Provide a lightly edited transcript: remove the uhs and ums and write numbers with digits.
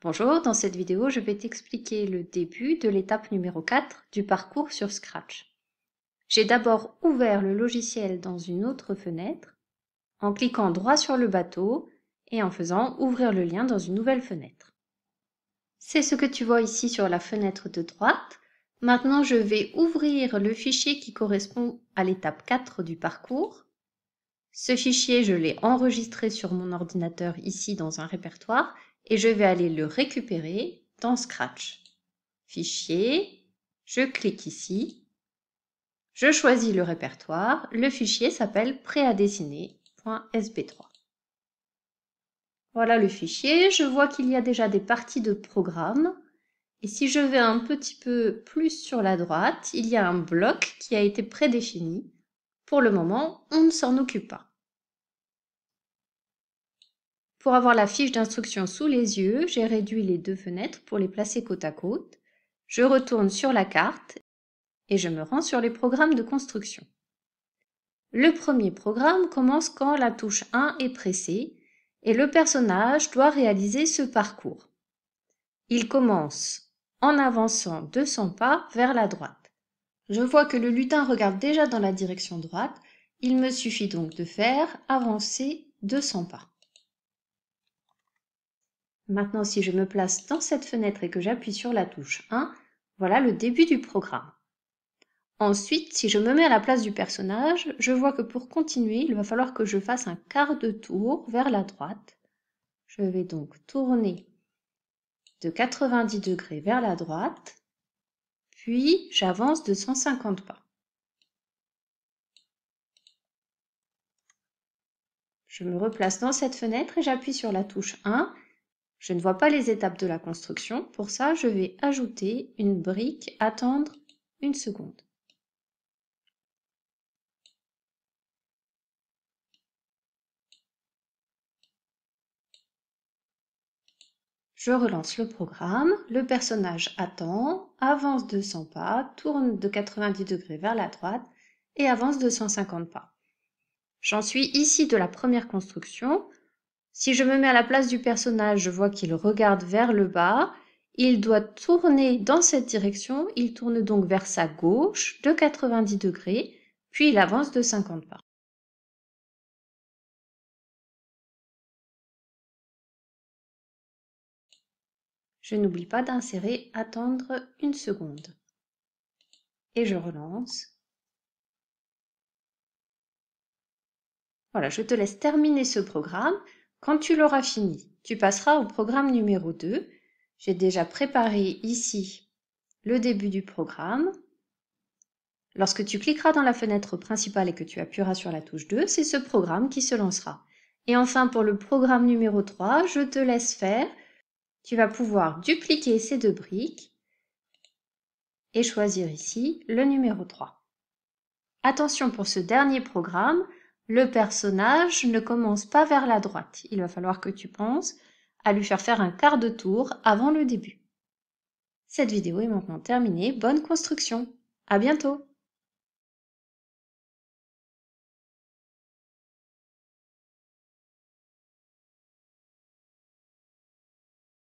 Bonjour, dans cette vidéo, je vais t'expliquer le début de l'étape numéro 4 du parcours sur Scratch. J'ai d'abord ouvert le logiciel dans une autre fenêtre en cliquant droit sur le bateau et en faisant ouvrir le lien dans une nouvelle fenêtre. C'est ce que tu vois ici sur la fenêtre de droite. Maintenant, je vais ouvrir le fichier qui correspond à l'étape 4 du parcours. Ce fichier, je l'ai enregistré sur mon ordinateur ici dans un répertoire et je vais aller le récupérer dans Scratch. Fichier, je clique ici, je choisis le répertoire, le fichier s'appelle préadessiné.sb3. Voilà le fichier, je vois qu'il y a déjà des parties de programme et si je vais un petit peu plus sur la droite, il y a un bloc qui a été prédéfini. Pour le moment, on ne s'en occupe pas. Pour avoir la fiche d'instruction sous les yeux, j'ai réduit les deux fenêtres pour les placer côte à côte. Je retourne sur la carte et je me rends sur les programmes de construction. Le premier programme commence quand la touche 1 est pressée et le personnage doit réaliser ce parcours. Il commence en avançant 200 pas vers la droite. Je vois que le lutin regarde déjà dans la direction droite. Il me suffit donc de faire avancer 200 pas. Maintenant, si je me place dans cette fenêtre et que j'appuie sur la touche 1, voilà le début du programme. Ensuite, si je me mets à la place du personnage, je vois que pour continuer, il va falloir que je fasse un quart de tour vers la droite. Je vais donc tourner de 90 degrés vers la droite, puis j'avance de 150 pas. Je me replace dans cette fenêtre et j'appuie sur la touche 1. Je ne vois pas les étapes de la construction. Pour ça, je vais ajouter une brique, attendre une seconde. Je relance le programme, le personnage attend, avance de 100 pas, tourne de 90 degrés vers la droite et avance de 150 pas. J'en suis ici de la première construction. Si je me mets à la place du personnage, je vois qu'il regarde vers le bas. Il doit tourner dans cette direction, il tourne donc vers sa gauche de 90 degrés, puis il avance de 50 pas. Je n'oublie pas d'insérer attendre une seconde. Et je relance. Voilà, je te laisse terminer ce programme. Quand tu l'auras fini, tu passeras au programme numéro 2. J'ai déjà préparé ici le début du programme. Lorsque tu cliqueras dans la fenêtre principale et que tu appuieras sur la touche 2, c'est ce programme qui se lancera. Et enfin, pour le programme numéro 3, je te laisse faire. Tu vas pouvoir dupliquer ces deux briques et choisir ici le numéro 3. Attention pour ce dernier programme, le personnage ne commence pas vers la droite. Il va falloir que tu penses à lui faire un quart de tour avant le début. Cette vidéo est maintenant terminée. Bonne construction! À bientôt!